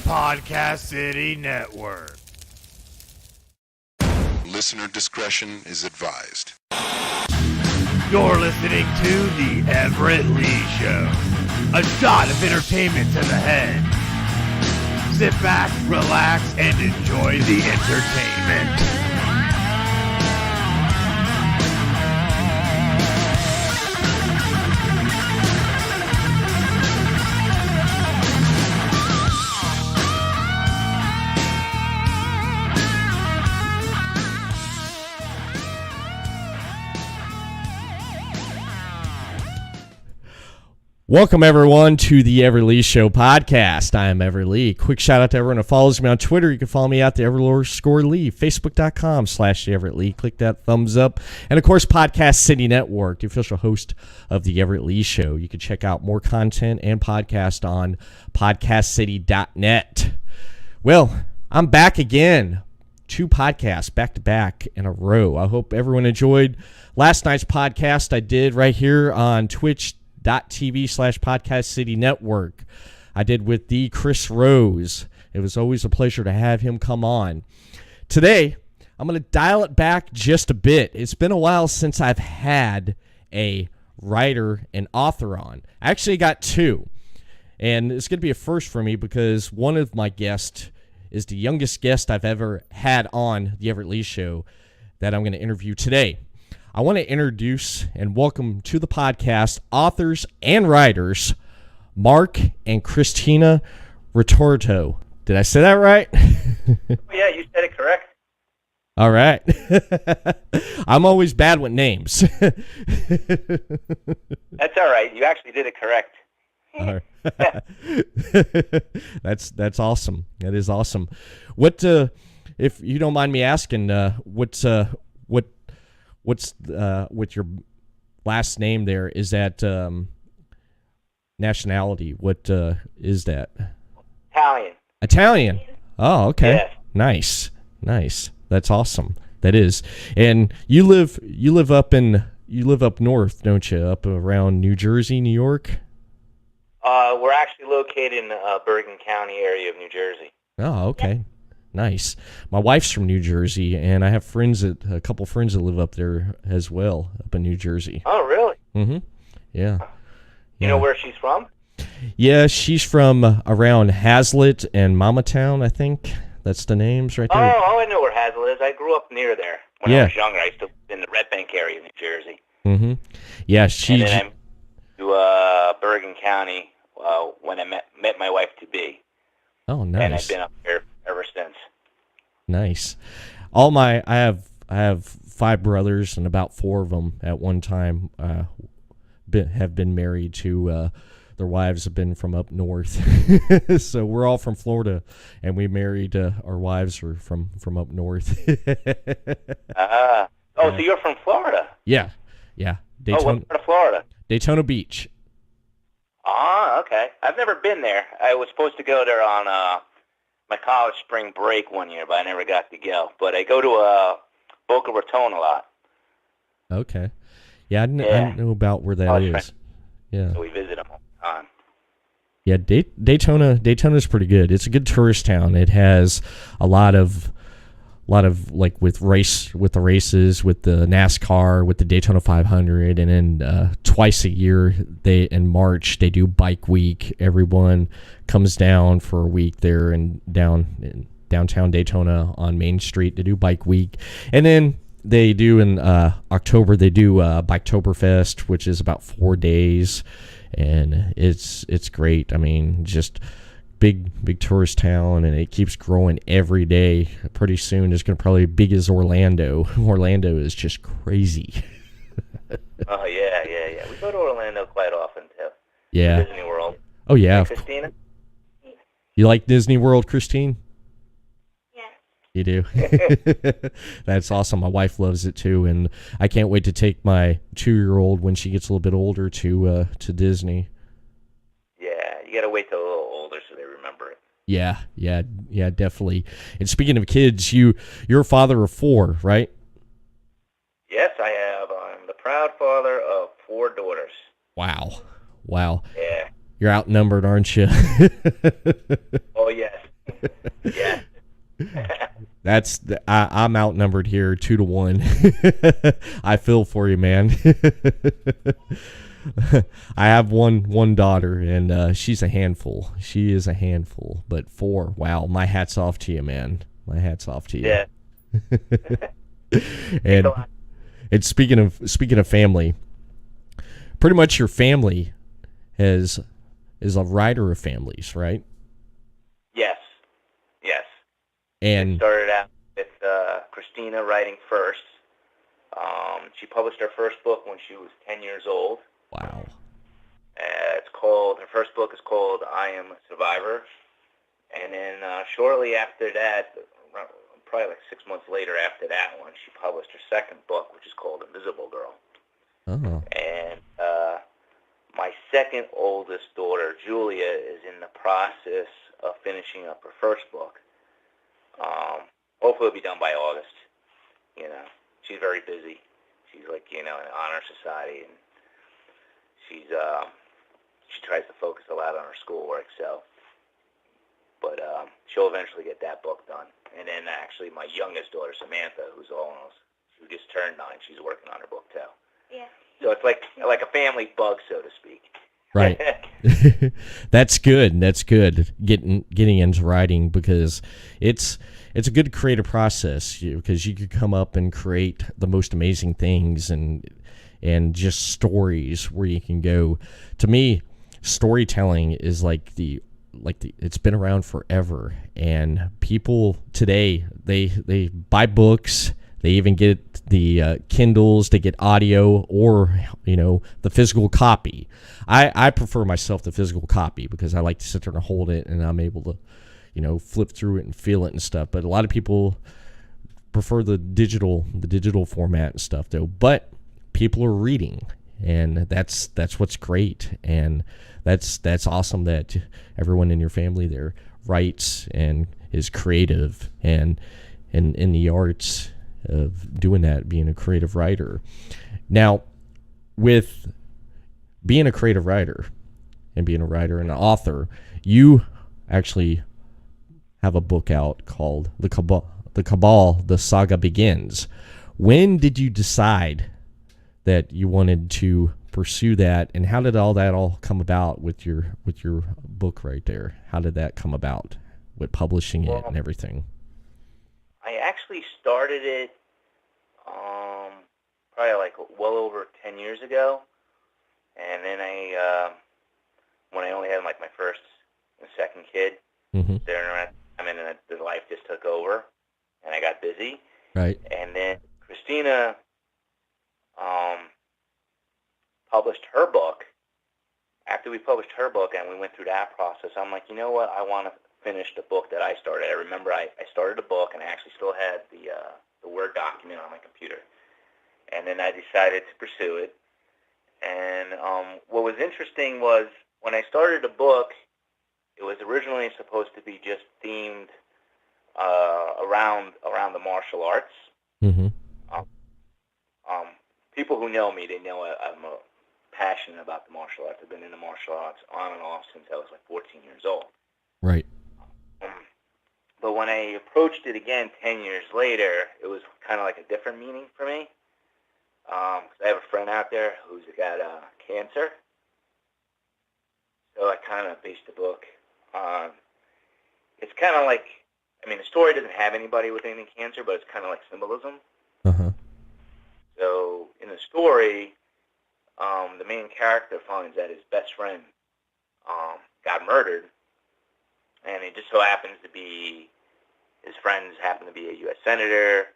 Podcast City Network. Listener discretion is advised. You're listening to The Everett Lee Show. A shot of entertainment to the head. Sit back, relax, and enjoy the entertainment. Welcome, everyone, to the Everett Lee Show podcast. I am Everett Lee. Quick shout out to everyone who follows me on Twitter. You can follow me at the Everett_Lee, Facebook.com/the Everett Lee. Click that thumbs up. And, of course, Podcast City Network, the official host of the Everett Lee Show. You can check out more content and podcast on podcastcity.net. Well, I'm back again. 2 podcasts back-to-back in a row. I hope everyone enjoyed last night's podcast I did right here on twitch.tv/Podcast City Network. I did with the Chris Rose. It was always a pleasure to have him come on. Today, I'm going to dial it back just a bit. It's been a while since I've had a writer and author on. I actually got 2. And it's going to be a first for me because one of my guests is the youngest guest I've ever had on the Everett Lee Show that I'm going to interview today. I want to introduce and welcome to the podcast authors and writers, Marc and Kristina Ritorto. Did I say that right? Yeah, you said it correct. All right. I'm always bad with names. That's all right. You actually did it correct. All right. That's awesome. That is awesome. What, if you don't mind me asking, what's with your last name there? Is that nationality? What is that? Italian. Oh, okay. Yes. Nice. That's awesome. That is. And you live up north, don't you? Up around New Jersey, New York? We're actually located in Bergen County area of New Jersey. Oh, okay. Yep. Nice. My wife's from New Jersey, and I have a couple friends that live up there as well, up in New Jersey. Oh, really? Mm-hmm. Yeah. You know where she's from? Yeah, she's from around Hazlitt and Mamatown, I think. That's the names right there. Oh, I know where Hazlitt is. I grew up near there. When I was younger, I used to live in the Red Bank area of New Jersey. Mm-hmm. Yeah, And then I moved to Bergen County when I met my wife to be. Oh, nice. And I've been up here ever since. Nice. I have 5 brothers, and about 4 of them at one time have been married to their wives have been from up north. So we're all from Florida, and we married our wives are from up north. So you're from Florida? Yeah. What part of Florida? Daytona Beach. Ah, okay. I've never been there. I was supposed to go there on my college spring break one year, but I never got to go. But I go to Boca Raton a lot. Okay. Yeah, I know about where that is. Yeah. So we visit them all the time. Yeah, Daytona's pretty good. It's a good tourist town. It has a lot of like with the races, with the NASCAR, with the Daytona 500, and then twice a year in March they do Bike Week. Everyone comes down for a week there in downtown Daytona on Main Street to do Bike Week, and then they do in October they do Biketoberfest, which is about 4 days, and it's great. I mean, just big tourist town, and it keeps growing every day. Pretty soon it's going to probably be big as Orlando. Orlando is just crazy. Oh, yeah. We go to Orlando quite often, too. Yeah. Disney World. Oh, yeah. Hey, Christina? You like Disney World, Christine? Yeah. You do? That's awesome. My wife loves it, too, and I can't wait to take my 2-year-old when she gets a little bit older to Disney. Yeah, you got to wait till a little older so they remember it. Yeah, definitely. And speaking of kids, you're a father of 4, right? Yes, I have. I'm the proud father of 4 daughters. Wow. Yeah. You're outnumbered, aren't you? Oh, yes. Yeah. I'm outnumbered here 2-1. I feel for you, man. I have one daughter, and she's a handful. She is a handful. But 4, wow, my hat's off to you, man. My hat's off to you. Yeah. and and speaking of family, pretty much your family is a writer of families, right? Yes. Yes. And It started out with Kristina writing first. She published her first book when she was 10 years old. wow. Her first book is called I Am a Survivor. And then shortly after that, probably like 6 months later after that one, she published her second book, which is called Invisible Girl. Oh. And my second oldest daughter, Julia, is in the process of finishing up her first book. Hopefully it'll be done by August. She's very busy. She's like, in an honor society, and she tries to focus a lot on her schoolwork, but she'll eventually get that book done. And then actually my youngest daughter, Samantha, who just turned 9, she's working on her book too. Yeah. So it's like a family bug, so to speak. Right. That's good. That's good. Getting into writing, because it's a good creative process, because you could come up and create the most amazing things and just stories where you can go. To me, storytelling is like it's been around forever, and people today they buy books. They even get the Kindles to get audio, or the physical copy. I prefer myself the physical copy, because I like to sit there and hold it, and I'm able to flip through it and feel it and stuff. But a lot of people prefer the digital format and stuff, though. But people are reading, and that's what's great, and that's awesome that everyone in your family there writes and is creative and in the arts of doing that, being a creative writer. Now, with being a creative writer and being a writer and an author, you actually have a book out called The Cabal, The Saga Begins. When did you decide that you wanted to pursue that, and how did that all come about with your book right there? How did that come about with publishing it and everything? I actually started it probably like well over 10 years ago, and then when I only had like my first and second kid, the life just took over, and I got busy. Right. And then Kristina published her book. After we published her book and we went through that process, I'm like, you know what? I want to finish the book that I started. I remember I started a book, and I actually still had the Word document on my computer. And then I decided to pursue it. And what was interesting was when I started the book, it was originally supposed to be just themed around the martial arts. Mm-hmm. People who know me, they know I'm passionate about the martial arts. I've been in the martial arts on and off since I was like 14 years old. Right. But when I approached it again 10 years later, it was kind of like a different meaning for me. 'Cause I have a friend out there who's got cancer. So I kind of based the book on, it's kind of like, the story doesn't have anybody with any cancer, but it's kind of like symbolism. Uh-huh. So in the story, the main character finds that his best friend got murdered, and it just so happens to be, his friends happen to be a U.S. senator,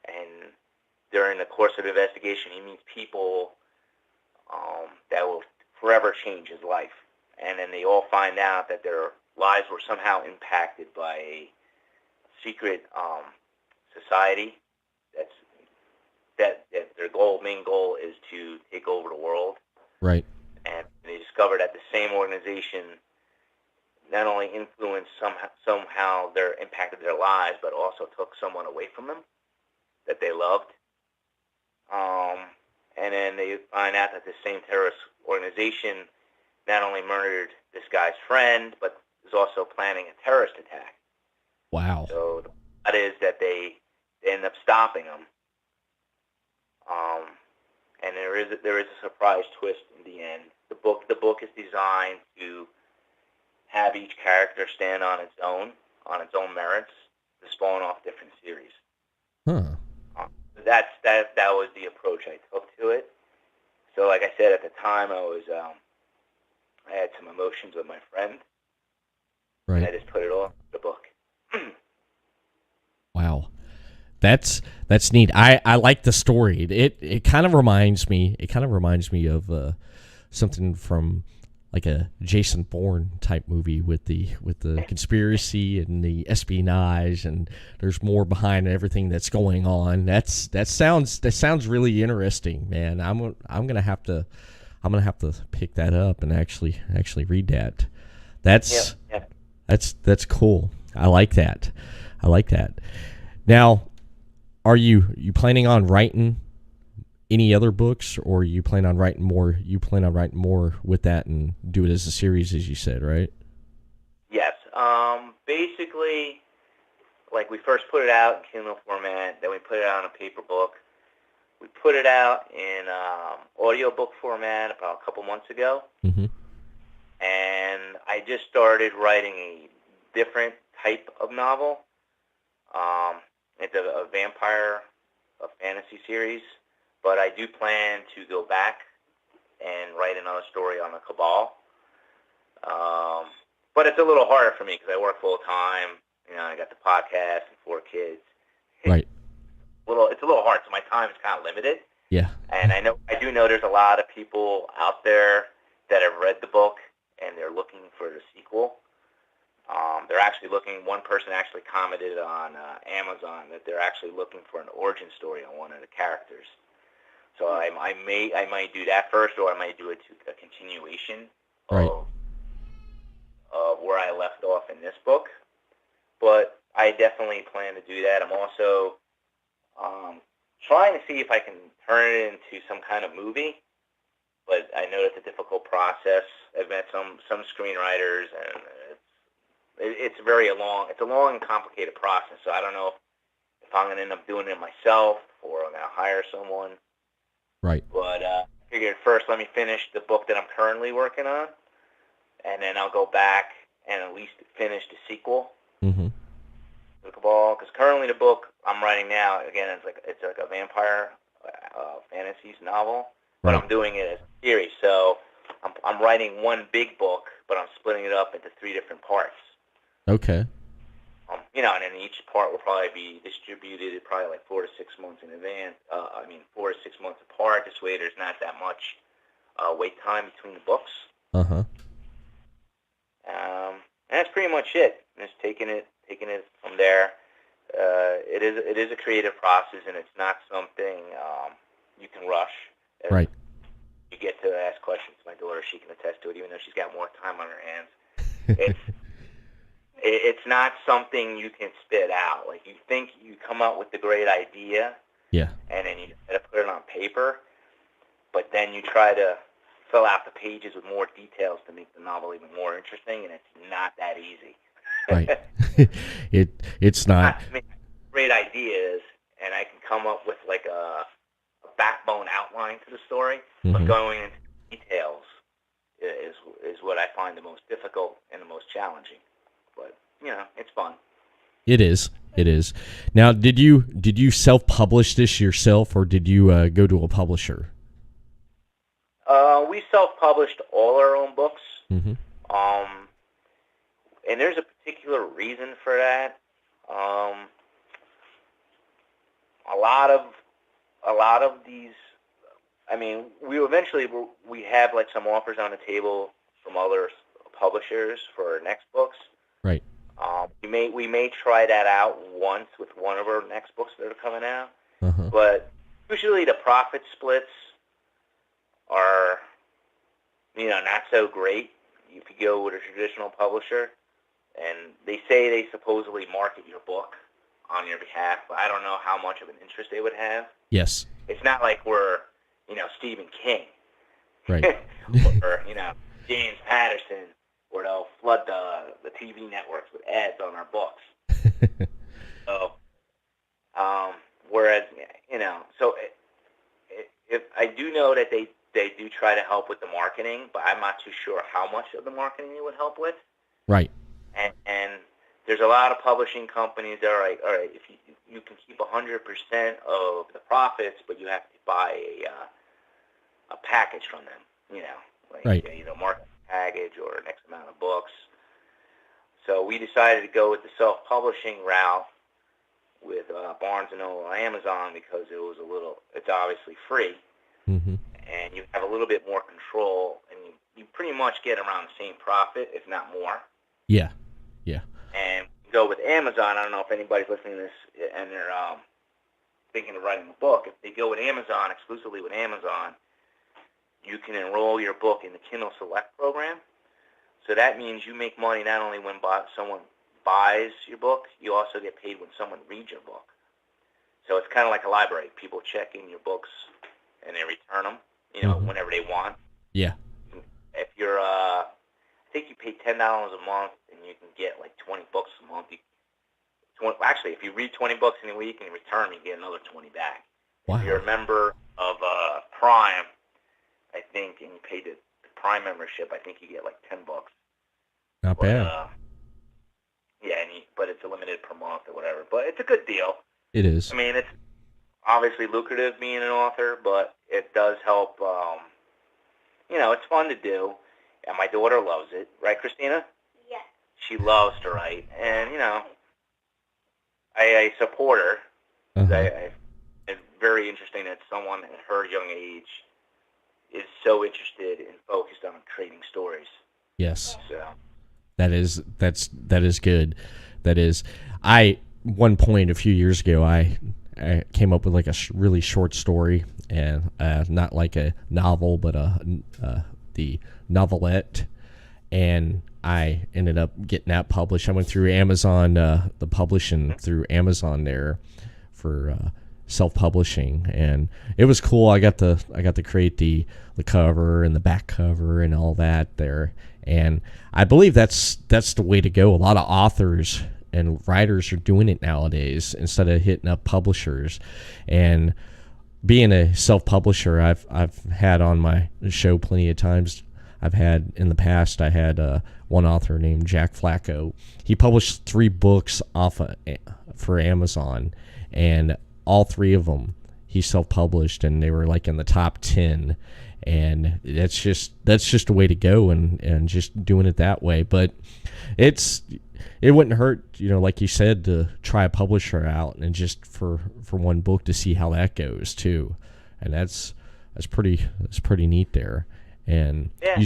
and during the course of the investigation, he meets people that will forever change his life. And then they all find out that their lives were somehow impacted by a secret society that their main goal is to take over the world. Right. And they discovered that the same organization not only influenced somehow impacted their lives, but also took someone away from them that they loved. And then they find out that the same terrorist organization not only murdered this guy's friend, but is also planning a terrorist attack. Wow. So that is that they end up stopping him. And there is a surprise twist in the end. The book is designed to have each character stand on its own merits, to spawn off different series. Huh. That was the approach I took to it. So, like I said, at the time, I had some emotions with my friend. Right. And I just put it all in the book. Wow. That's neat. I like the story. It kind of reminds me of something from like a Jason Bourne type movie with the conspiracy and the espionage, and there's more behind everything that's going on. That sounds really interesting, man. I'm gonna have to pick that up and actually read that. That's cool. I like that. Now, are you planning on writing any other books, or you plan on writing more? You plan on writing more with that and do it as a series, as you said, right? Yes. Basically, like, we first put it out in Kindle format, then we put it out in a paper book. We put it out in audiobook format about a couple months ago. Mm-hmm. And I just started writing a different type of novel. It's a fantasy series. But I do plan to go back and write another story on the Cabal. But it's a little harder for me because I work full time. You know, I got the podcast and 4 kids. Right. It's a little hard, so my time is kind of limited. Yeah. And I do know there's a lot of people out there that have read the book and they're looking for the sequel. They're actually looking. One person actually commented on Amazon that they're actually looking for an origin story on one of the characters. So I might do that first, or I might do a continuation of where I left off in this book. But I definitely plan to do that. I'm also trying to see if I can turn it into some kind of movie. But I know it's a difficult process. I've met some screenwriters, and it's a long and complicated process. So I don't know if I'm going to end up doing it myself or I'm going to hire someone. Right. But I figured first let me finish the book that I'm currently working on, and then I'll go back and at least finish the sequel. Mm-hmm. To Cabal, because currently the book I'm writing now, again, it's like a vampire fantasies novel, but Right. I'm doing it as a series. So I'm writing one big book, but I'm splitting it up into 3 different parts. Okay. And then each part will probably be distributed probably like 4 to 6 months in advance. 4 to 6 months apart. This way, there's not that much wait time between the books. Uh-huh. And that's pretty much it. Just taking it from there. It is a creative process, and it's not something you can rush. Right. You get to ask questions to my daughter. She can attest to it, even though she's got more time on her hands. It's not something you can spit out. Like, you think you come up with the great idea, Yeah. and then you try to put it on paper, but then you try to fill out the pages with more details to make the novel even more interesting, and it's not that easy. Right. It's not. I mean, great ideas, and I can come up with like a backbone outline to the story, Mm-hmm. but going into details is what I find the most difficult and the most challenging. But it's fun. It is. Now, did you self-publish this yourself, or did you go to a publisher? We self-published all our own books. Mm-hmm. And there's a particular reason for that. A lot of these. I mean, we have like some offers on the table from other publishers for our next books. Right. We may try that out once with one of our next books that are coming out. Uh-huh. But usually the profit splits are, not so great if you go with a traditional publisher. And they say they supposedly market your book on your behalf, but I don't know how much of an interest they would have. Yes. It's not like we're, Stephen King. Right. Or, James Patterson, or they'll flood the TV networks with ads on our books. So, whereas, so if I do know that they do try to help with the marketing, but I'm not too sure how much of the marketing it would help with. Right. And there's a lot of publishing companies that are like, all right, if you can keep 100% of the profits, but you have to buy a package from them, like right. either marketing package or an X amount of books. So we decided to go with the self-publishing route with Barnes & Noble and Amazon because it's obviously free, mm-hmm. and you have a little bit more control, and you pretty much get around the same profit, if not more. Yeah. And go with Amazon. I don't know if anybody's listening to this and they're thinking of writing a book. If they go with Amazon, exclusively with Amazon, you can enroll your book in the Kindle Select program. So that means you make money not only when someone buys your book, you also get paid when someone reads your book. So it's kind of like a library. People check in your books and they return them, mm-hmm. whenever they want. Yeah. If you're, I think you pay $10 a month and you can get like 20 books a month. Actually, if you read 20 books in a week and you return them, you get another 20 back. Wow. If you're a member of Prime, I think, and you pay the Prime membership, I think you get like 10 books. Not bad. Yeah, but it's a limited per month or whatever. But it's a good deal. It is. I mean, it's obviously lucrative being an author, but it does help. It's fun to do, and my daughter loves it. Right, Kristina? Yes. She loves to write, and, I support her. Uh-huh. It's very interesting that someone at her young age is so interested and focused on creating stories. Yes. So that is good. That is, one point a few years ago, I came up with like a really short story, and not like a novel, but the novelette, and I ended up getting that published. I went through Amazon, the publishing through Amazon there for self-publishing, and it was cool. I got to create the cover and the back cover and all that there, and I believe that's the way to go. A lot of authors and writers are doing it nowadays instead of hitting up publishers. And being a self-publisher, I've had on my show plenty of times. I've had in the past. I had one author named Jack Flacco. He published 3 books for Amazon, and all 3 of them he self-published, and they were like in the top 10. And that's just a way to go, and just doing it that way. But it wouldn't hurt, like you said, to try a publisher out and just for one book to see how that goes too. And that's pretty neat there. And yeah.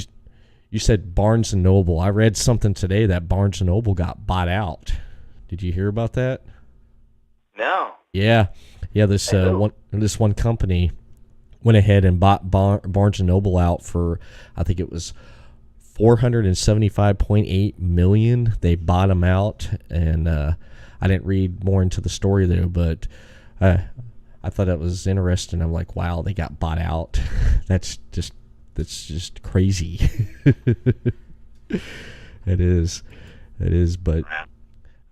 You said Barnes & Noble. I read something today that Barnes & Noble got bought out. Did you hear about that? No. Yeah. This one company went ahead and bought Barnes & Noble out for, I think it was $475.8 million. They bought them out, and I didn't read more into the story though, but I thought that was interesting. I'm like, wow, they got bought out. That's just crazy. It is, but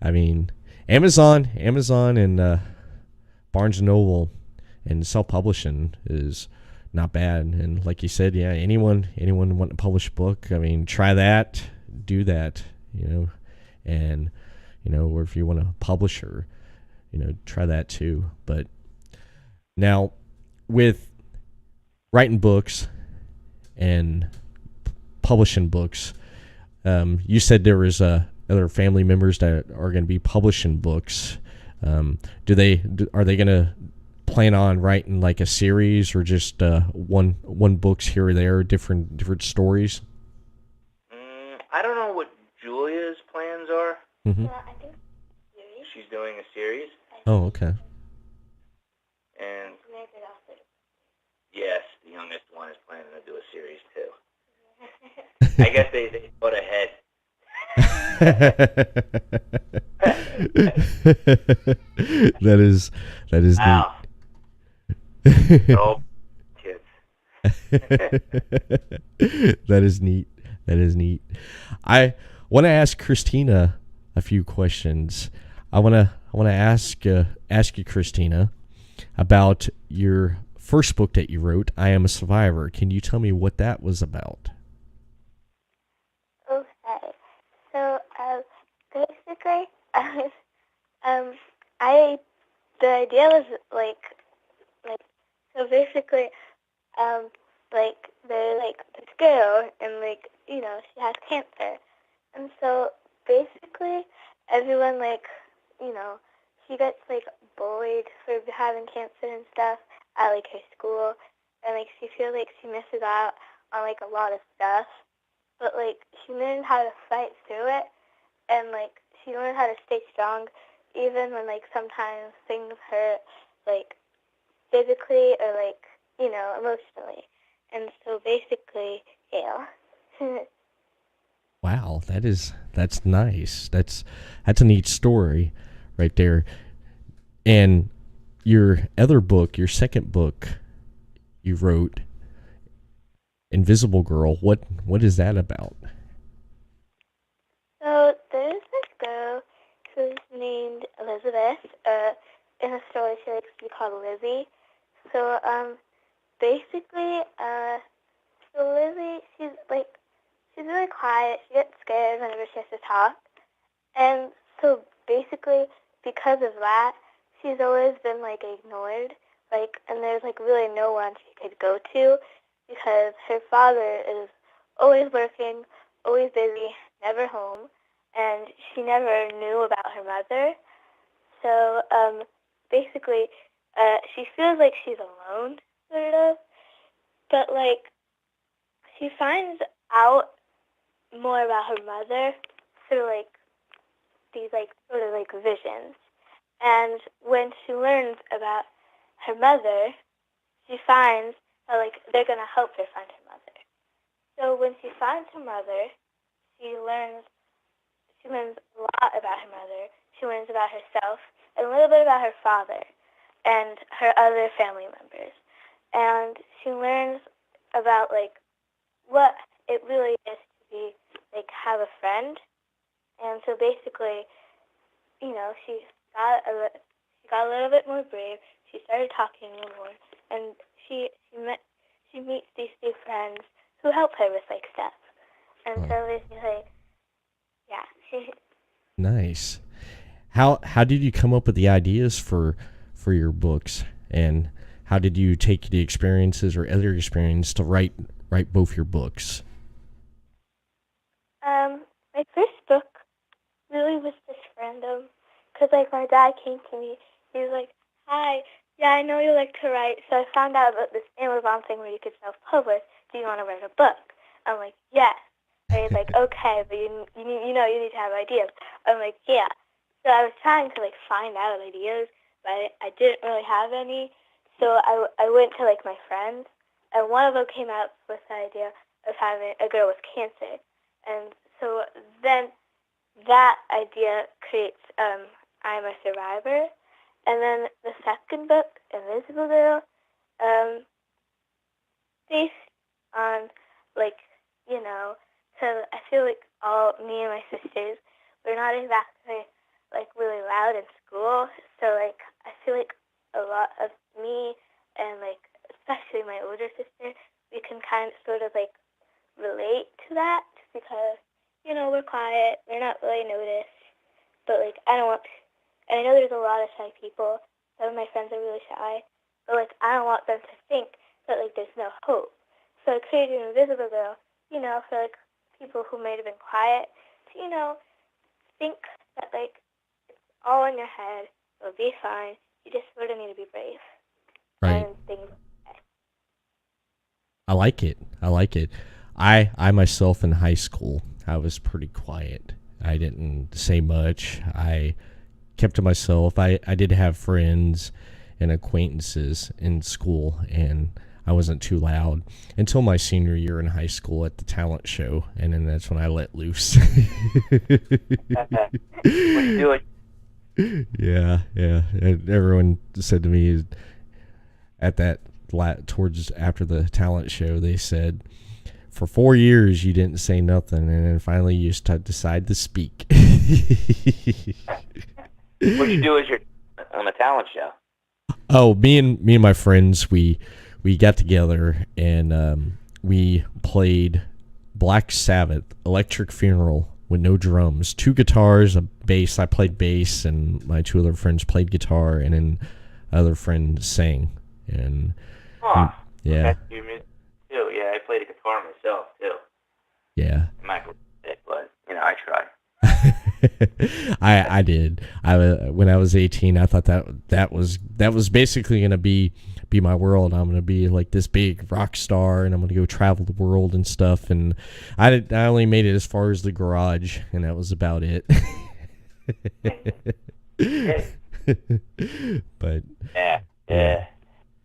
I mean, Amazon and Barnes & Noble and self-publishing is not bad. And like you said, yeah, anyone want to publish a book, I mean, try that, do that, and or if you want a publisher, try that too. But now with writing books and publishing books, you said there was other family members that are going to be publishing books. Are they going to plan on writing like a series, or just one books here or there, different stories? I don't know what Julia's plans are. Mm-hmm. I think She's doing a series. Oh, okay. And yes, the youngest one is planning to do a series too. I guess they put ahead. That is Wow. Oh, kids. That is neat. That is neat. I want to ask Kristina a few questions. I want to ask you, Kristina, about your first book that you wrote, I Am a Survivor. Can you tell me what that was about? Okay. So, basically, the idea was so basically, they're this girl, and she has cancer, and so basically, everyone she gets bullied for having cancer and stuff at her school, and she feels she misses out on a lot of stuff, but she learned how to fight through it, and she learned how to stay strong, even when sometimes things hurt, physically or emotionally, and so basically, yeah. Wow, that's nice. That's a neat story, right there. And your other book, your second book, you wrote, Invisible Girl. What is that about? So there's this girl who's named Elizabeth. In the story, she likes to be called Lizzie. So basically, so Lizzie, she's really quiet. She gets scared whenever she has to talk, and so basically, because of that, she's always been ignored. And there's really no one she could go to because her father is always working, always busy, never home, and she never knew about her mother. So basically, she feels like she's alone, sort of. But she finds out more about her mother through these sort of visions. And when she learns about her mother, she finds that they're gonna help her find her mother. So when she finds her mother, she learns a lot about her mother. She learns about herself and a little bit about her father and her other family members. And she learns about what it really is to be have a friend. And so basically, she got a little bit more brave. She started talking a little more, and she meets these new friends who help her with stuff. And so basically, yeah. Nice. How did you come up with the ideas for your books, and how did you take the experiences or other experience to write both your books? My first book really was just random, because my dad came to me. He was like, "Hi, yeah, I know you like to write, so I found out about this Amazon thing where you could self-publish. Do you want to write a book?" I'm like, "Yes." And he's like, "Okay, but you need to have ideas." I'm like, "Yeah." So I was trying to find out ideas, but I didn't really have any. So I went to my friends, and one of them came out with the idea of having a girl with cancer, and so then that idea creates I'm a Survivor, and then the second book, Invisible Girl, based on so I feel all me and my sisters, we're not exactly really loud in school, so I feel a lot of me and especially my older sister, we can kind of sort of relate to that because we're quiet, we're not really noticed, but I don't want, and I know there's a lot of shy people. Some of my friends are really shy, but I don't want them to think that there's no hope. So I created an Invisible Girl, for people who may have been quiet to think that it's all in your head. It'll be fine. You just sort of need to be brave. Right. And things. I like it. I myself in high school, I was pretty quiet. I didn't say much. I kept to myself. I did have friends and acquaintances in school, and I wasn't too loud until my senior year in high school at the talent show, and then that's when I let loose. What do you do? Yeah. And everyone said to me at that towards after the talent show, they said, for 4 years you didn't say nothing, and then finally you just decide to speak. What'd you do on a talent show? Oh, me and my friends, we got together and we played Black Sabbath, Electric Funeral with no drums, 2 guitars, a bass. I played bass, and my 2 other friends played guitar, and then other friend sang. And yeah, that's your music too. Yeah, I played a guitar myself too. Yeah. I'm not good at it, but I try. I did. When I was 18, I thought that was basically gonna be my world. I'm gonna be like this big rock star, and I'm gonna go travel the world and stuff. And I only made it as far as the garage, and that was about it. But yeah.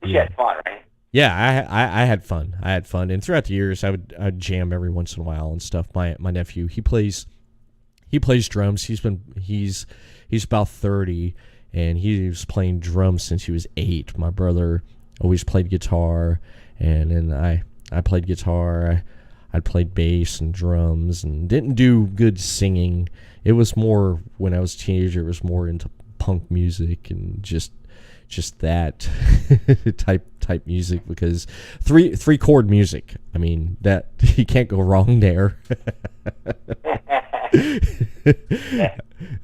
You had fun, right? Yeah, I had fun. And throughout the years, I'd jam every once in a while and stuff. My nephew, he plays drums. He's about 30, and he was playing drums since he was 8. My brother always played guitar, and then I played guitar. I played bass and drums, and didn't do good singing. It was more when I was a teenager. It was more into punk music and just that type music, because three chord music. I mean, that you can't go wrong there.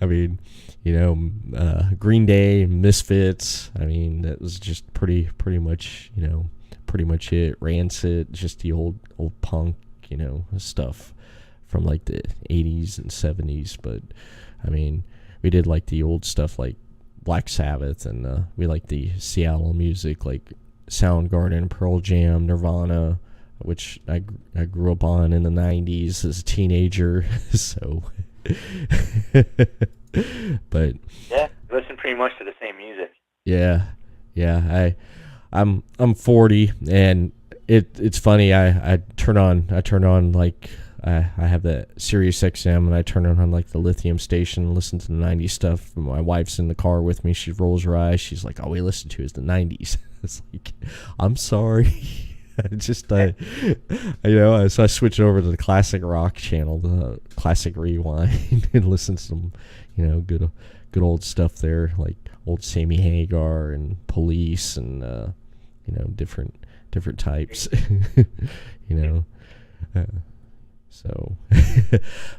I mean, Green Day, Misfits. I mean, that was just pretty much it. Rancid, just the old punk, stuff from like the 80s and 70s. But I mean, we did like the old stuff like Black Sabbath, and we like the Seattle music like Soundgarden, Pearl Jam, Nirvana, which I grew up on in the 90s as a teenager. So but yeah, listen pretty much to the same music. Yeah, I'm 40, and it's funny. I turn on like I have the Sirius XM, and I turn on like the Lithium station and listen to the 90s stuff. My wife's in the car with me. She rolls her eyes. She's like, "All we listen to is the 90s." It's like, I'm sorry. So I switch over to the classic rock channel, the classic rewind, and listen to some, good old stuff there, like old Sammy Hagar and Police, and different types, So,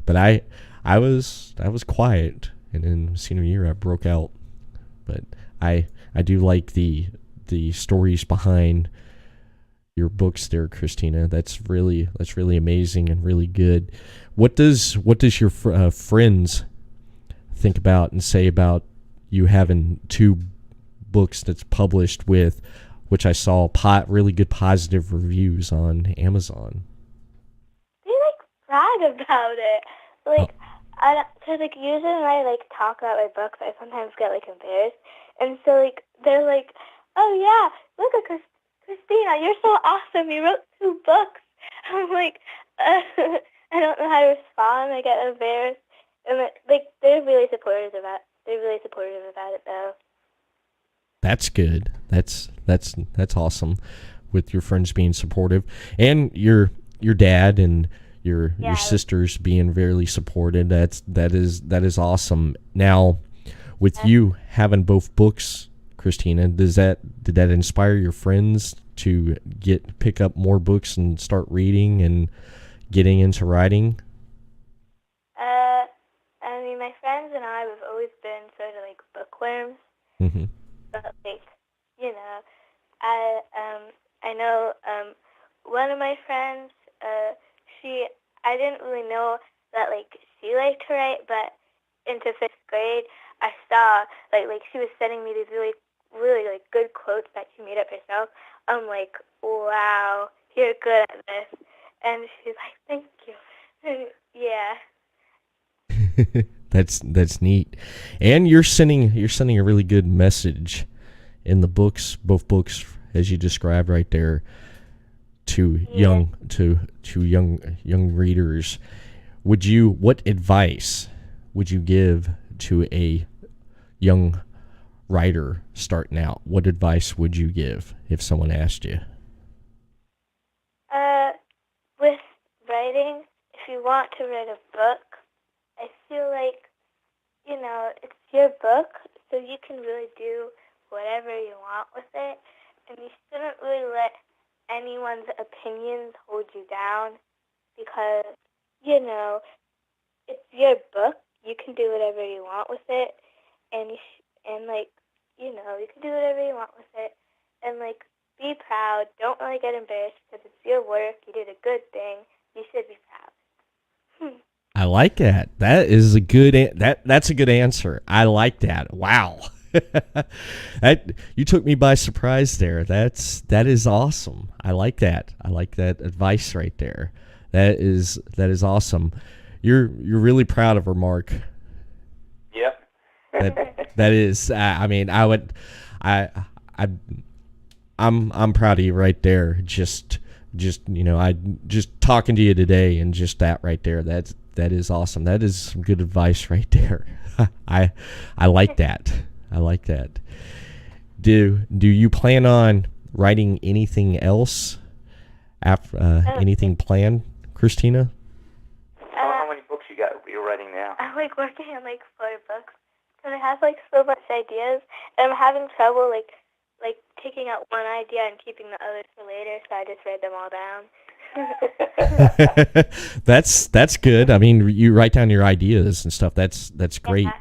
but I was quiet, and in senior year I broke out. But I do like the stories behind your books there, Kristina. That's really amazing and really good. What does your friends think about and say about you having 2 books that's published with, which I saw really good positive reviews on Amazon? They brag about it. Cause usually when I talk about my books, I sometimes get embarrassed, and so they're like, "Oh yeah, look at Kristina, you're so awesome. You wrote 2 books." I'm like, I don't know how to respond. I get embarrassed, and they're really supportive of that. They're really supportive about it, though. That's good. That's awesome. With your friends being supportive, and your dad and your sisters being very supportive. That is awesome. Now, with you having both books, Kristina, did that inspire your friends to pick up more books and start reading and getting into writing? I mean, my friends and I have always been sort of bookworms. Mm-hmm. But I know one of my friends. I didn't really know that she liked to write, but into 5th grade, I saw she was sending me these really good quotes that she made up herself. I'm like, wow, you're good at this. And she's like, thank you. And yeah. That's neat. And you're sending a really good message in the books, both books, as you described right there, to young readers. What advice would you give to a young writer starting out? What advice would you give if someone asked you? want to write a book, I feel like, it's your book, so you can really do whatever you want with it, and you shouldn't really let anyone's opinions hold you down because, it's your book. You can do whatever you want with it, and you can do whatever you want with it, and, be proud. Don't really get embarrassed because it's your work. You did a good thing. You should be proud. I like that. That is a good that's a good answer. I like that. Wow. You took me by surprise there. That is awesome. I like that. I like that advice right there. That is awesome. You're really proud of her, Mark. Yep. That is. I'm proud of you right there. Just talking to you today and just that right there. That is awesome. That is some good advice right there. I like that. I like that. Do you plan on writing anything else? Anything planned, Kristina? How many books you're writing now? I'm working on 4 books, and I have so much ideas, and I'm having trouble taking out one idea and keeping the others for later. So I just write them all down. That's good. I mean, you write down your ideas and stuff. That's great. Yeah.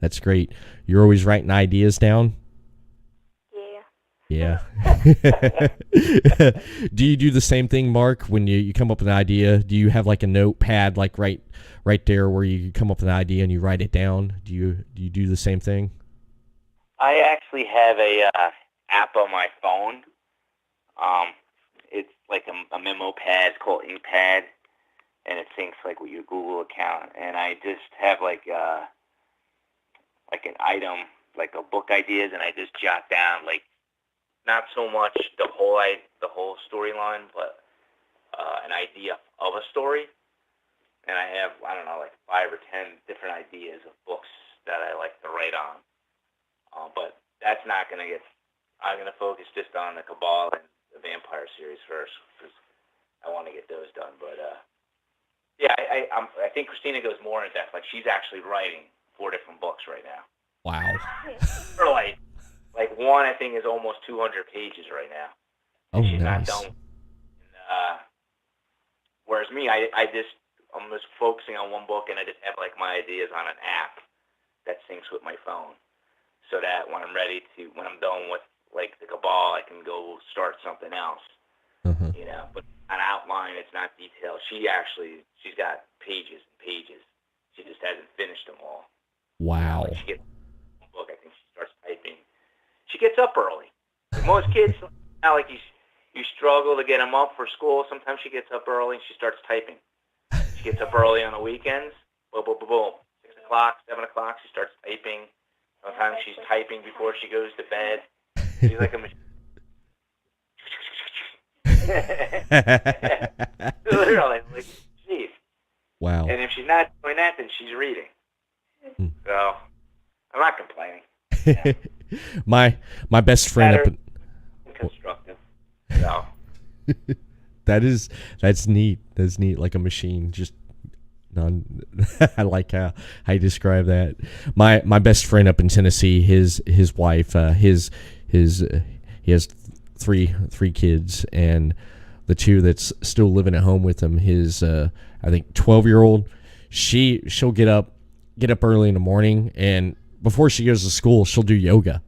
That's great. You're always writing ideas down? Yeah. Do you do the same thing, Mark, when you come up with an idea? Do you have a notepad right there where you come up with an idea and you write it down? Do you do the same thing? I actually have a app on my phone. It's like a memo pad. It's called InkPad, and it syncs with your Google account. And I just have an item, a book ideas, and I just jot down not so much the whole storyline, but an idea of a story. And I have 5 or 10 different ideas of books that I like to write on. But that's not going to get. I'm going to focus just on the Cabal and the Vampire series first because I want to get those done. But I think Kristina goes more in depth. She's actually writing 4 different books right now. Wow. Or one I think is almost 200 pages right now. Oh, she's nice. not done. Whereas me, I'm just focusing on one book, and I just have my ideas on an app that syncs with my phone, so that when I'm done with the Cabal, I can go start something else. Uh-huh. But an outline, it's not detailed. She's got pages and pages. She just hasn't finished them all. Wow. She gets one book, I think she starts typing. She gets up early. Most kids, you struggle to get them up for school. Sometimes she gets up early and she starts typing. She gets up early on the weekends. Boom, boom, boom, boom. 6 o'clock, 7 o'clock, she starts typing. Sometimes she's typing before she goes to bed. She's like a machine. Literally, jeez. Wow. And if she's not doing that, then she's reading. So, I'm not complaining. My best friend up in constructive. So. That's neat. That's neat, like a machine. Just I like how you describe that. My best friend up in Tennessee, his wife, he has three kids, and the 2 that's still living at home with him, his I think 12-year-old, she'll get up early in the morning, and before she goes to school, she'll do yoga,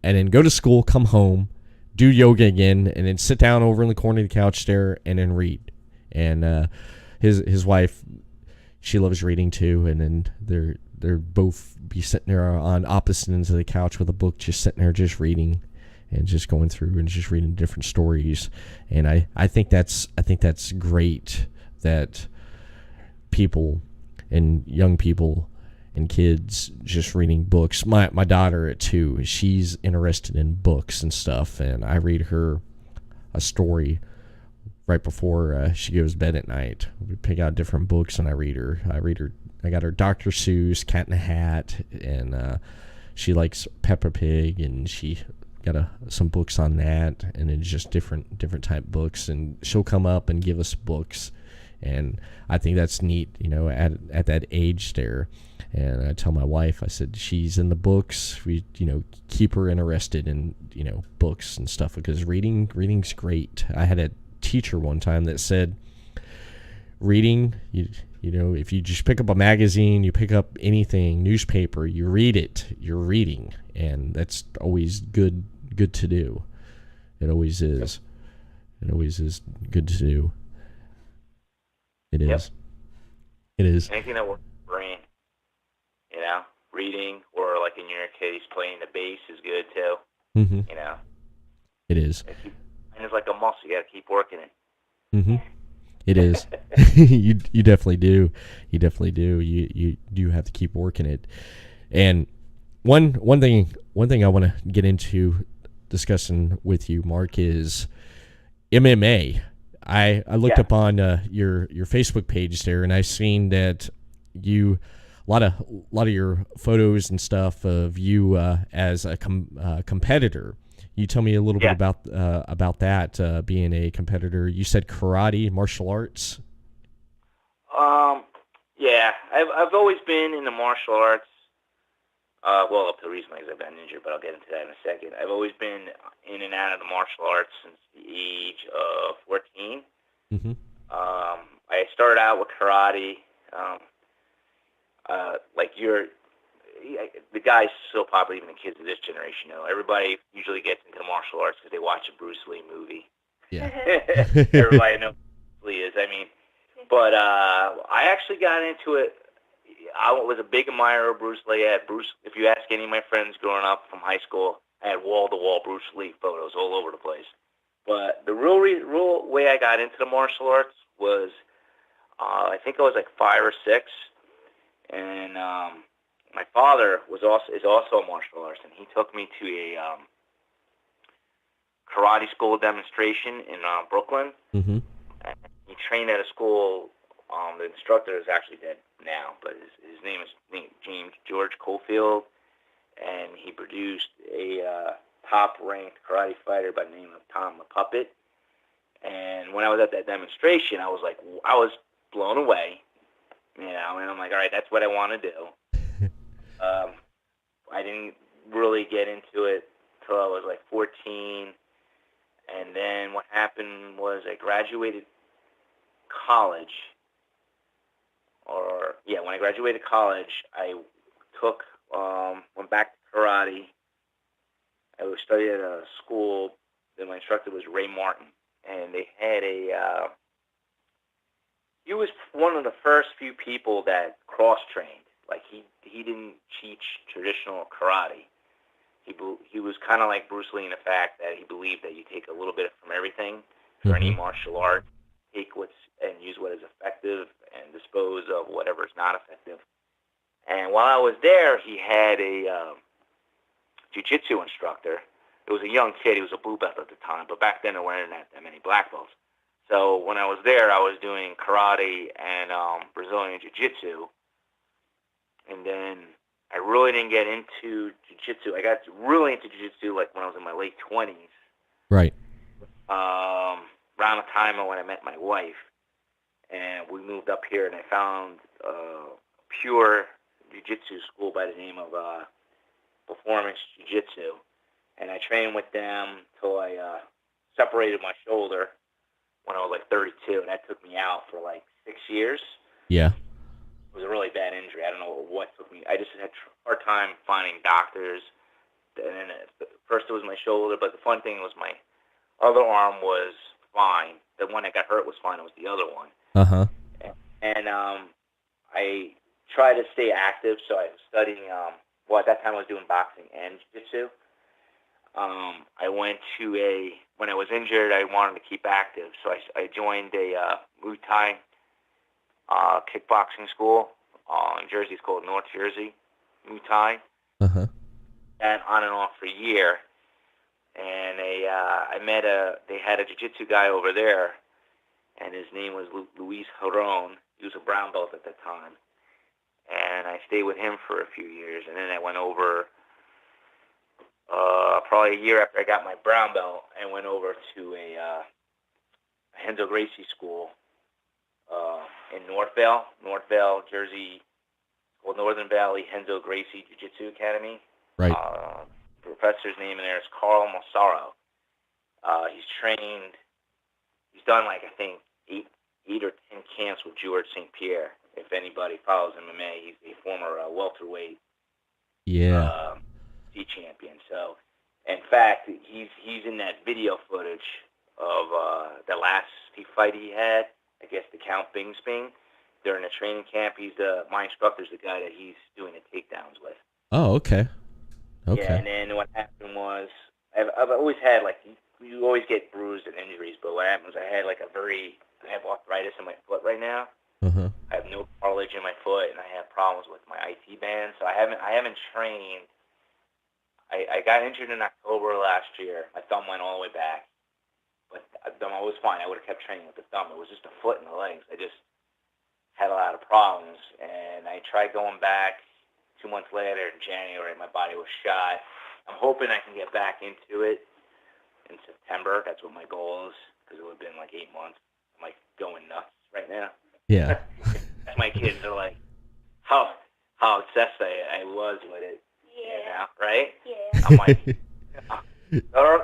and then go to school, come home, do yoga again, and then sit down over in the corner of the couch there and then read. And his wife, she loves reading too, and then they're both be sitting there on opposite ends of the couch with a book, just sitting there just reading and just going through and just reading different stories. And I think that's great that people and young people and kids just reading books. My daughter at 2, she's interested in books and stuff, and I read her a story right before she goes to bed at night. We pick out different books and I read her. I got her Dr. Seuss, Cat in the Hat, and she likes Peppa Pig, and she got some books on that, and it's just different type books, and she'll come up and give us books And I think that's neat, at that age there. And I tell my wife, I said, she's in the books. We, keep her interested in, books and stuff, because reading's great. I had a teacher one time that said, reading, if you just pick up a magazine, you pick up anything, newspaper, you read it, you're reading. And that's always good to do. It always is. It always is good to do. It is. Yep. It is. Anything that works the brain, reading, or like in your case, playing the bass is good too. Mm-hmm. It is. And it's like a muscle. You got to keep working it. Mm-hmm. It is. You definitely do. You definitely do. You do have to keep working it. And one thing I want to get into discussing with you, Mark, is MMA. I looked up on your Facebook page there, and I seen that a lot of your photos and stuff of you as a competitor. You tell me a little bit about that, being a competitor. You said karate, martial arts. Yeah, I've always been in the martial arts. Well, up to recently, because I've been injured, but I'll get into that in a second. I've always been in and out of the martial arts since the age of 14. Mm-hmm. I started out with karate. The guy's so popular, even the kids of this generation know. Everybody usually gets into martial arts because they watch a Bruce Lee movie. Yeah. Everybody knows who Bruce Lee is. But I actually got into it. I was a big admirer of Bruce Lee. If you ask any of my friends growing up from high school, I had wall-to-wall Bruce Lee photos all over the place. But the real way I got into the martial arts was, I think I was like 5 or 6, and my father is also a martial artist, and he took me to a karate school demonstration in Brooklyn. Mm-hmm. And he trained at a school. The instructor is actually dead now, but his name is James George Cofield, and he produced a top-ranked karate fighter by the name of Tom the Puppet. And when I was at that demonstration, I was blown away, and I'm like, all right, that's what I want to do. I didn't really get into it till I was like 14, and then what happened was I graduated college. When I graduated college, I went back to karate. I was studying at a school, and my instructor was Ray Martin, and they had he was one of the first few people that cross-trained. Like, he didn't teach traditional karate. He was kind of like Bruce Lee in the fact that he believed that you take a little bit from everything for any martial art, take and use what is effective and dispose of whatever is not effective. And while I was there, he had a jiu-jitsu instructor. It was a young kid. He was a blue belt at the time, but back then there weren't that many black belts. So when I was there, I was doing karate and Brazilian jiu-jitsu. And then I really didn't get into jiu-jitsu. I got really into jiu-jitsu like when I was in my late 20s. Right. Around the time when I met my wife. And we moved up here, and I found a pure jiu-jitsu school by the name of Performance Jiu-Jitsu. And I trained with them until I separated my shoulder when I was like 32, and that took me out for like 6 years. Yeah. It was a really bad injury. I don't know what took me. I just had a hard time finding doctors. And then first it was my shoulder, but the fun thing was my other arm was fine. The one that got hurt was fine. It was the other one. Uh-huh. And I tried to stay active, so I was studying. At that time I was doing boxing and jiu-jitsu. I went to when I was injured, I wanted to keep active, so I joined a Muay Thai kickboxing school in Jersey. It's called North Jersey Muay Thai. Uh-huh. And on and off for a year. And they had a jiu-jitsu guy over there, and his name was Luis Jaron. He was a brown belt at that time. And I stayed with him for a few years, and then I went over probably a year after I got my brown belt, and went over to a Renzo Gracie school in Northvale, Jersey, called Northern Valley Henzo Gracie Jiu-Jitsu Academy. Right. The professor's name in there is Carl Massaro. He's trained. He's done like I think eight or 10 camps with George St. Pierre. If anybody follows MMA, he's a former welterweight C champion. So, in fact, he's in that video footage of the last fight he had against the Count Bisping during a training camp. My instructor's the guy that he's doing the takedowns with. Oh, okay. Okay. Yeah, and then what happened was I've always had like you always get bruised and injuries, but what happened was I have arthritis in my foot right now. Uh-huh. I have no cartilage in my foot, and I have problems with my IT band, so I haven't trained. I got injured in October last year. My thumb went all the way back, but the thumb was fine. I would have kept training with the thumb. It was just the foot and the legs. I just had a lot of problems, and I tried going back 2 months later in January. My body was shot. I'm hoping I can get back into it in September. That's what my goal is, because it would have been like 8 months. I'm like going nuts right now. Yeah. My kids are like, how obsessed I was with it. Yeah. You know, right? Yeah. I'm like,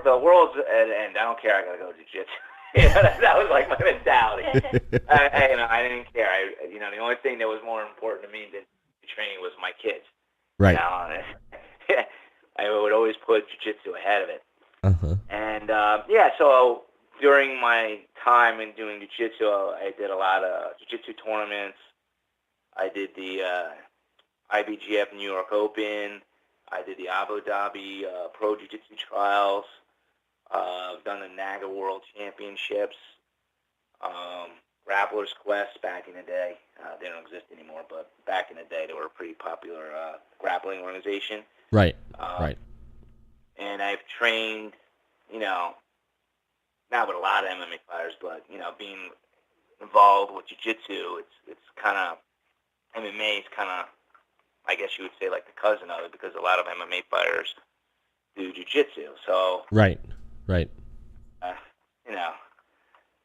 the world's at an end. I don't care. I gotta go to jiu-jitsu. That was like my mentality. I didn't care. The only thing that was more important to me than training was my kids. Right. I would always put jiu-jitsu ahead of it. Uh-huh. And so during my time in doing jiu-jitsu, I did a lot of jiu-jitsu tournaments. I did the IBGF New York Open. I did the Abu Dhabi Pro Jiu-Jitsu Trials. I've done the NAGA World Championships. Grappler's Quest back in the day. They don't exist anymore, but back in the day, they were a pretty popular grappling organization. Right. Right. And I've trained, not with a lot of MMA fighters, but, being involved with jiu-jitsu, it's kind of, MMA is kind of, I guess you would say, like the cousin of it, because a lot of MMA fighters do jiu-jitsu. So, Right.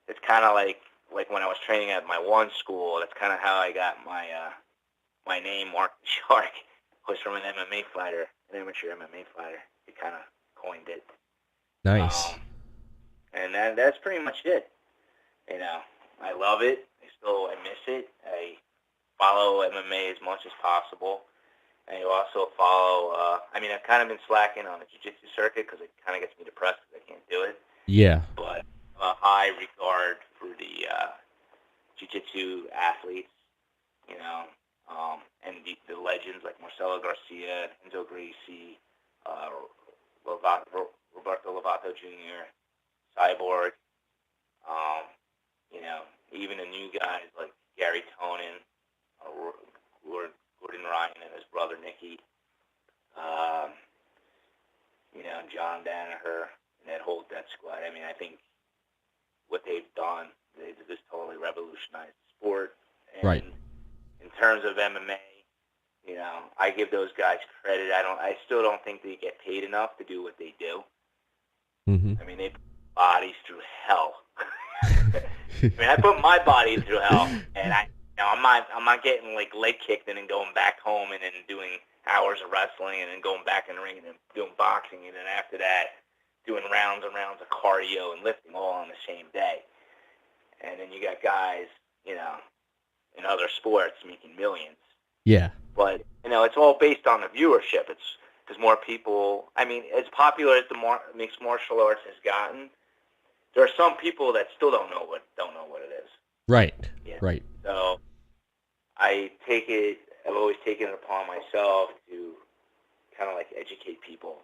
It's kind of like when I was training at my one school, that's kind of how I got my name, Mark the Shark, was from an MMA fighter, an amateur MMA fighter. He kind of coined it. Nice. And that's pretty much it. I love it. I miss it. I follow MMA as much as possible. And you also follow, I've kind of been slacking on the jiu-jitsu circuit because it kind of gets me depressed because I can't do it. Yeah. But a high regard for the jiu-jitsu athletes, and the legends like Marcelo Garcia, Enzo Gracie, Roberto Lovato Jr., Cyborg, even the new guys like Gary Tonin, Gordon Ryan and his brother Nicky, John Danaher, and that whole death squad. I think what they've done, they just totally revolutionized the sport. And right. In terms of MMA, I give those guys credit. I still don't think they get paid enough to do what they do. Mm-hmm. They put bodies through hell. I put my body through hell, and I'm not getting like leg kicked and then going back home and then doing hours of wrestling and then going back in the ring and then doing boxing and then after that doing rounds and rounds of cardio and lifting all on the same day. And then you got guys, in other sports making millions. Yeah. But, it's all based on the viewership. It's because more people, as popular as the mixed martial arts has gotten, there are some people that still don't know what it is. Right. Yeah. Right. So I've always taken it upon myself to kind of like educate people.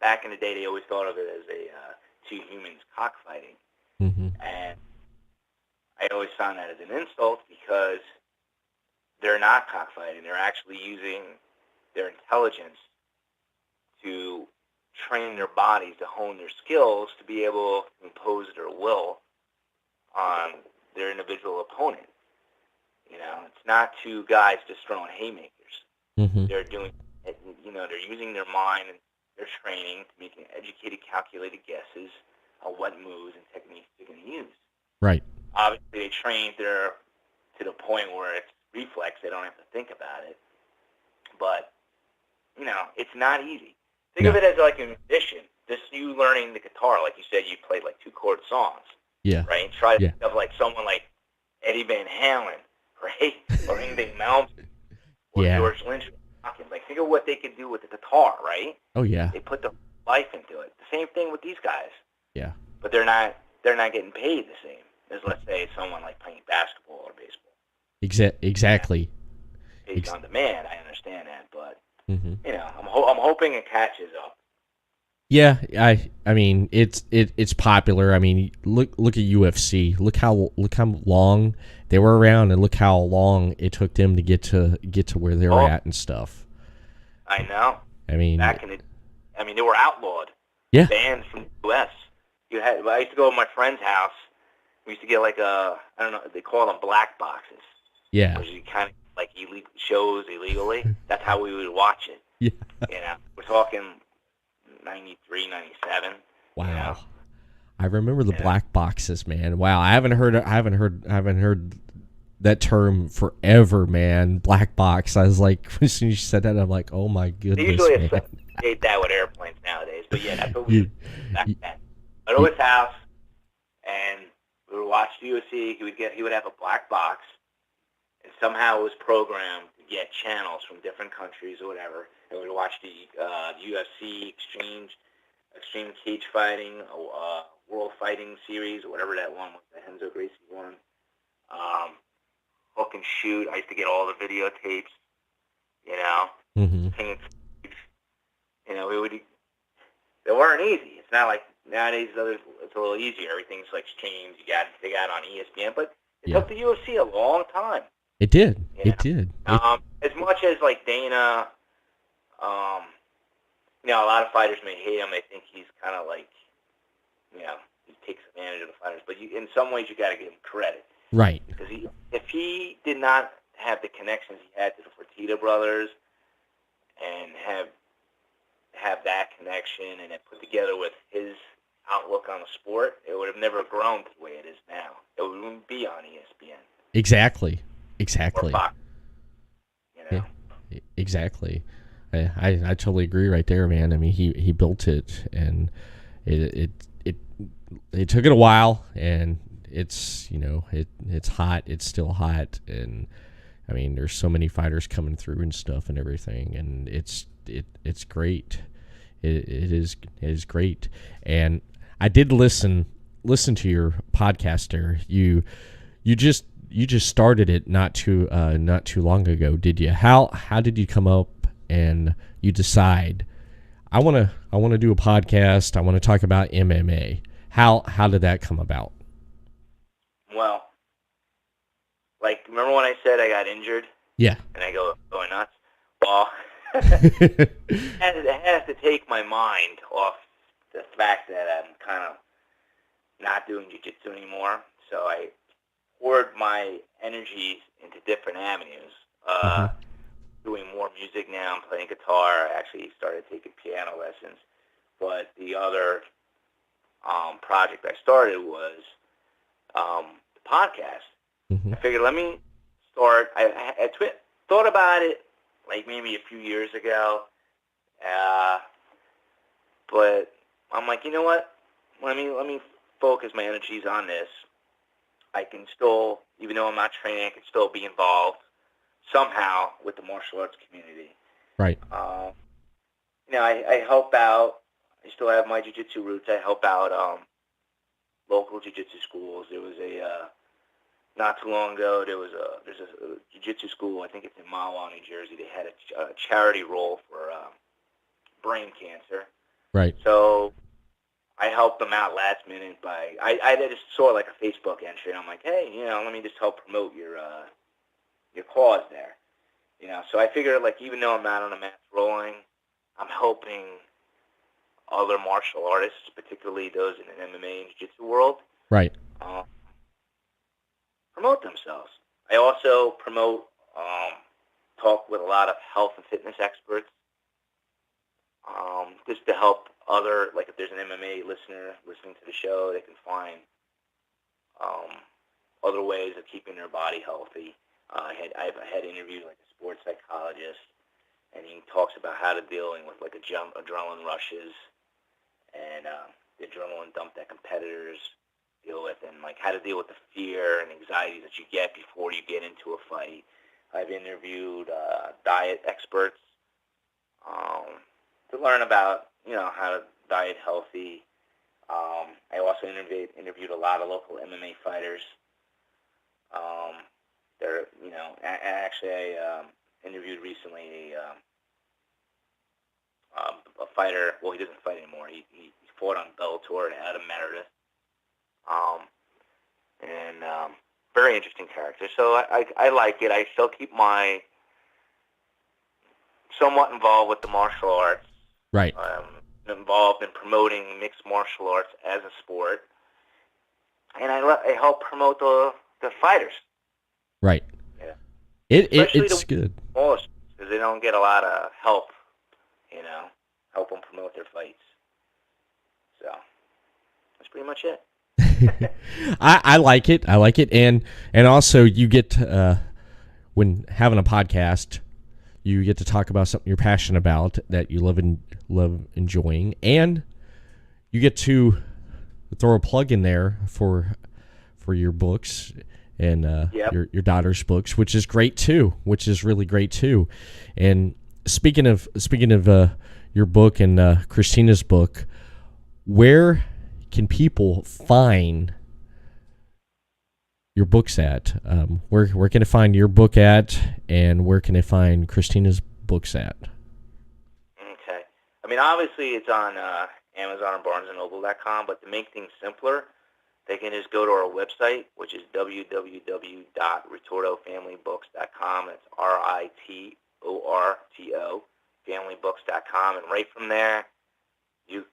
Back in the day, they always thought of it as two humans cockfighting. Mm-hmm. And I always found that as an insult because they're not cockfighting. They're actually using their intelligence to train their bodies to hone their skills to be able to impose their will on their individual opponent. It's not two guys just throwing haymakers. Mm-hmm. They're doing, they're using their mind and their training to make educated, calculated guesses on what moves and techniques they're going to use. Right. Obviously, they trained their to the point where it's reflex. They don't have to think about it. But, you know, it's not easy. Think of it as like a musician. Just you learning the guitar. Like you said, you played like 2-chord songs. Yeah. Right? Try to think of like someone like Eddie Van Halen, right? Or Ingrid Malmsteen. Or George Lynch. Like, think of what they could do with the guitar, right? Oh, yeah. They put the life into it. The same thing with these guys. Yeah. But they're not getting paid the same as, let's say, someone like playing basketball or baseball. Exactly. Paid on demand, I understand that, but mm-hmm. you know, I'm hoping it catches up. Yeah, I mean it's popular. I mean, look at UFC. Look how long they were around, and look how long it took them to get to where they're at and stuff. I know. I mean, they were outlawed. Yeah. Banned from the U.S. I used to go to my friend's house. We used to get like I don't know, they call them black boxes. Yeah. Which you kind of like illegal shows illegally. That's how we would watch it. Yeah. You know, we're talking 93, 97. Wow. You know? I remember the black boxes, man. Wow, I haven't heard that term forever, man. Black box. I was like, as soon as you said that, I'm like, oh my goodness. They usually man. associate that with airplanes nowadays, but yeah, that's what we did back then. At his house, and we would watch the UFC. He would have a black box, and somehow it was programmed to get channels from different countries or whatever. And we'd watch the UFC Extreme Cage Fighting, World Fighting Series, or whatever that one was, the Renzo Gracie one. Hook and Shoot. I used to get all the videotapes. You know, you know, they weren't easy. It's not like nowadays. It's a little easier. Everything's like streamed. They got on ESPN, but it took the UFC a long time. It did. You know? It did. As much as like Dana, you know, a lot of fighters may hate him. They think he's kind of like, you know, he takes advantage of the fighters. But in some ways, you got to give him credit. Right. Because if he did not have the connections he had to the Fertitta brothers, and have that connection, and it put together with his outlook on the sport, it would have never grown to the way it is now. It wouldn't be on ESPN. Exactly. Or Fox. You know? Yeah, exactly. I totally agree right there, man. I mean, he built it, and it took it a while, and it's, you know, it's hot. It's still hot, and I mean, there's so many fighters coming through and stuff and everything, and it's great. It is great. And I did listen to your podcast there. You just started it not too long ago, did you? How did you come up and you decide I want to do a podcast, I want to talk about MMA? How did that come about? Well, like, remember when I said I got injured? Yeah. And I going nuts? Well, it has to take my mind off the fact that I'm kind of not doing jiu-jitsu anymore. So I poured my energies into different avenues. Doing more music now. I'm playing guitar. I actually started taking piano lessons. But the other project I started was the podcast. I figured, let me start. I thought about it like maybe a few years ago, but I'm like, you know what? Let me focus my energies on this. I can still, even though I'm not training, I can still be involved somehow with the martial arts community. Right. You know, I help out. I still have my jiu-jitsu roots. I help out local jiu-jitsu schools. There was not too long ago, there's a jiu-jitsu school, I think it's in Mahwah, New Jersey. They had a charity roll for brain cancer. Right. So I helped them out last minute by, I just saw like a Facebook entry, and I'm like, hey, you know, let me just help promote your cause there. You know, so I figured, like, even though I'm not on the mats rolling, I'm helping other martial artists, particularly those in the MMA and jiu-jitsu world. Right. Promote themselves. I also promote, talk with a lot of health and fitness experts, just to help other, like if there's an MMA listener listening to the show, they can find other ways of keeping their body healthy. I've had interviewed like a sports psychologist, and he talks about how to dealing with like adrenaline rushes and the adrenaline dump that competitors deal with, and like how to deal with the fear and anxiety that you get before you get into a fight. I've interviewed diet experts to learn about how to diet healthy. I also interviewed a lot of local MMA fighters. I interviewed recently a fighter. Well, he doesn't fight anymore. He fought on Bellator, Adam Meredith. Very interesting character. So I like it. I still keep my somewhat involved with the martial arts. Right. Involved in promoting mixed martial arts as a sport, and I help promote the fighters. Right. Yeah. It's good. Most, because they don't get a lot of help, help them promote their fights. So that's pretty much it. I like it. And also you get when having a podcast, you get to talk about something you're passionate about that you love enjoying, and you get to throw a plug in there for your books and your daughter's books, which is great too. Which is really great too. And speaking of your book and Christina's book, where can people find your books at? Where can I find your book at, and where can I find Christina's books at? Okay. I mean, obviously it's on Amazon and BarnesandNoble.com, but to make things simpler, they can just go to our website, which is www.ritortofamilybooks.com. That's RITORTO, familybooks.com, and right from there,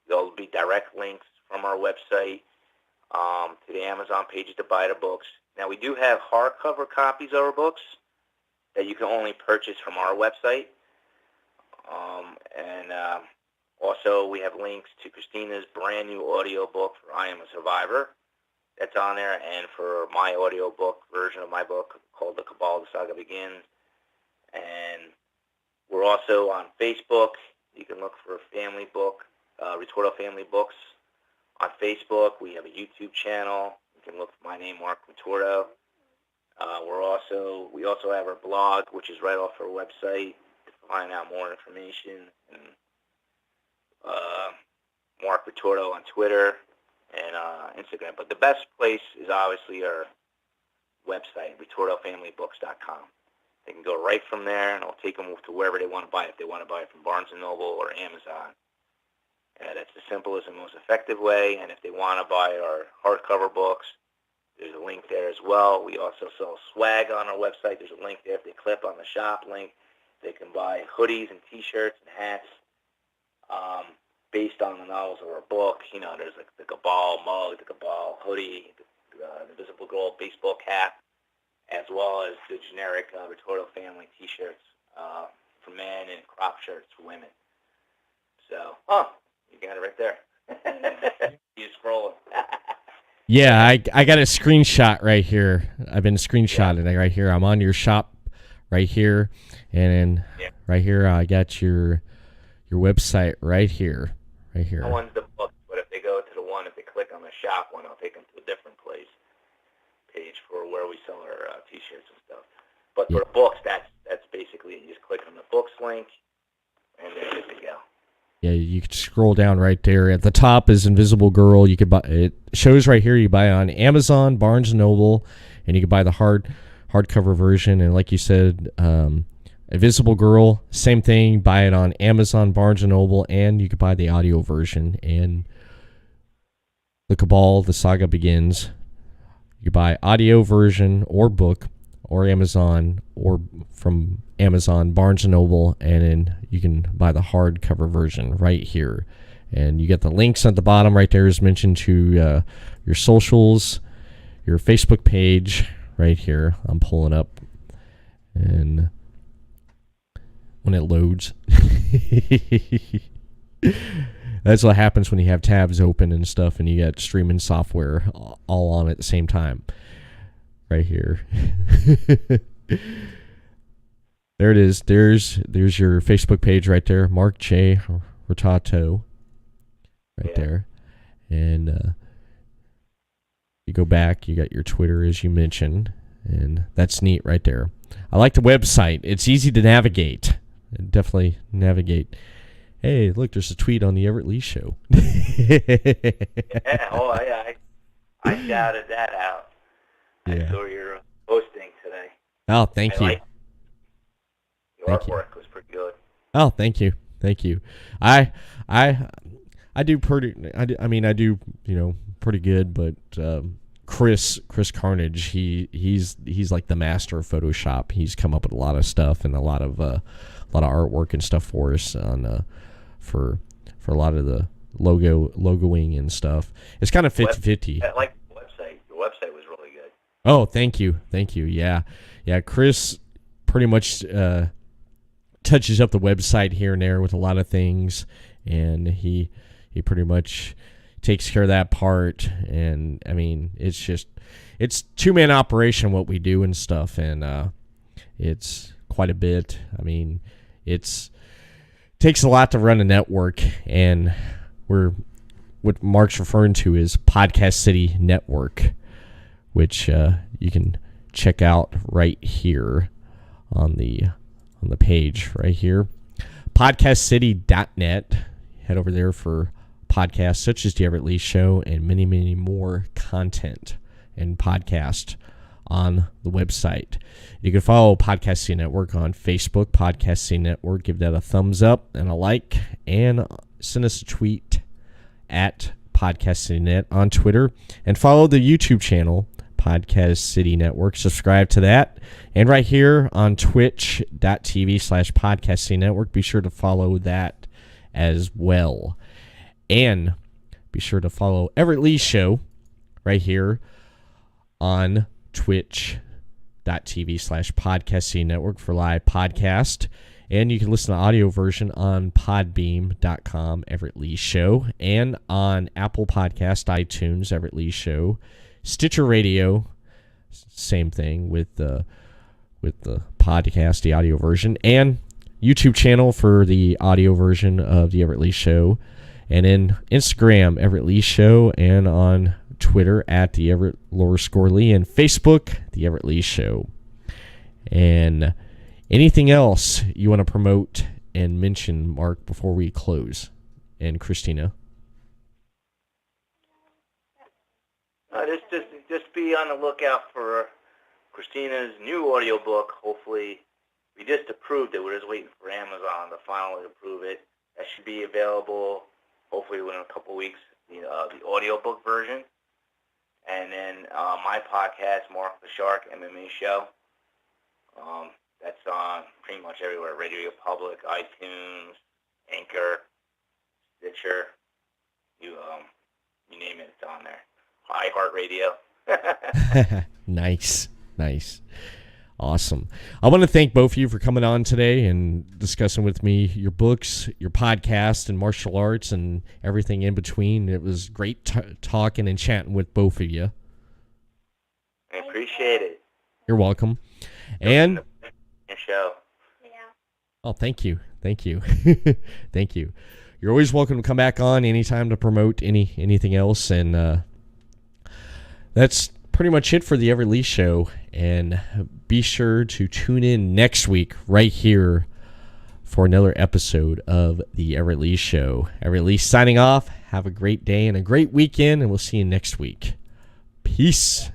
there'll be direct links from our website to the Amazon pages to buy the books. Now, we do have hardcover copies of our books that you can only purchase from our website. Also, we have links to Christina's brand new audio book for I Am a Survivor. That's on there, and for my audio book version of my book called The Cabal, The Saga Begins. And we're also on Facebook. You can look for a family book, Ritorto Family Books. On Facebook, we have a YouTube channel. You can look for my name, Marc Ritorto. We also have our blog, which is right off our website to find out more information. And Marc Ritorto on Twitter and Instagram. But the best place is obviously our website, ritortofamilybooks.com. They can go right from there, and it'll take them to wherever they want to buy it. If they want to buy it from Barnes & Noble or Amazon. That's the simplest and most effective way. And if they want to buy our hardcover books, there's a link there as well. We also sell swag on our website. There's a link there. If they click on the shop link, they can buy hoodies and T-shirts and hats based on the novels of our book. There's like the Cabal mug, the Cabal hoodie, the Invisible Gold baseball cap, as well as the generic Ritorto family T-shirts for men and crop shirts for women. So, you got it right there. You scrolling. Yeah, I got a screenshot right here. I've been screenshotting it right here. I'm on your shop right here, and right here I got your website right here. That one's the book, but if they go to the one, if they click on the shop one, I'll take them to a different page for where we sell our T-shirts and stuff. But for the books, that's basically you just click on the books link, and they're good to go. Yeah, you can scroll down right there. At the top is Invisible Girl. You could buy it. Shows right here. You buy it on Amazon, Barnes & Noble, and you can buy the hardcover version. And like you said, Invisible Girl, same thing. Buy it on Amazon, Barnes & Noble, and you can buy the audio version. And The Cabal, The Saga Begins. You buy audio version or book or Amazon or from Amazon, Barnes & Noble, and then you can buy the hardcover version right here. And you get the links at the bottom right there is mentioned to your socials, your Facebook page right here. I'm pulling up. And when it loads, that's what happens when you have tabs open and stuff and you got streaming software all on at the same time. right here. There it is. There's your Facebook page right there, Marc J. Ritorto, right there. And you go back, you got your Twitter as you mentioned, and that's neat right there. I like the website. It's easy to navigate. Definitely navigate. Hey, look, there's a tweet on the Everett Lee Show. I shouted that out. Yeah. I saw your posting today. Oh, thank you. Your artwork was pretty good. Oh, thank you. I do pretty. I do pretty good, but Chris Carnage, he's like the master of Photoshop. He's come up with a lot of stuff and a lot of artwork and stuff for us on for a lot of the logoing and stuff. It's kind of 50-50. I like the website. Your website was really good. Oh, thank you. Yeah. Chris pretty much touches up the website here and there with a lot of things, and he pretty much takes care of that part. And I mean, it's two-man operation what we do and stuff, and it's quite a bit. I mean, takes a lot to run a network, and what Mark's referring to is Podcast City Network, which you can check out right here on the page right here, podcastcity.net. Head over there for podcasts such as the Everett Lee Show and many, many more content and podcast on the website. You can follow Podcast City Network on Facebook, Podcast City Network. Give that a thumbs up and a like, and send us a tweet at Podcast City Net on Twitter, and follow the YouTube channel, Podcast City Network. Subscribe to that. And right here on twitch.tv/Podcast City Network, be sure to follow that as well. And be sure to follow Everett Lee Show right here on twitch.tv/Podcast City Network for live podcast. And you can listen to the audio version on podbeam.com, Everett Lee Show, and on Apple Podcast, iTunes, Everett Lee Show, Stitcher Radio, same thing with the podcast, the audio version, and YouTube channel for the audio version of the Everett Lee Show, and in Instagram, Everett Lee Show, and on Twitter at the Everett _Lee, and Facebook, the Everett Lee Show. And anything else you want to promote and mention, Mark, before we close? And Kristina? Just be on the lookout for Kristina's new audiobook. Hopefully, we just approved it. We're just waiting for Amazon to finally approve it. That should be available hopefully within a couple weeks, the audiobook version. And then my podcast, Marc the Shark MMA Show. That's on pretty much everywhere. Radio Public, iTunes, Anchor, Stitcher. You name it, it's on there. iHeartRadio. Nice. Awesome. I want to thank both of you for coming on today and discussing with me your books, your podcast, and martial arts and everything in between. It was great talking and chatting with both of you. I appreciate it. You're welcome. And your show. Yeah. Oh, thank you. Thank you. You're always welcome to come back on anytime to promote anything else. And that's pretty much it for the Everett Lee Show. And be sure to tune in next week right here for another episode of the Everett Lee Show. Everett Lee signing off. Have a great day and a great weekend, and we'll see you next week. Peace.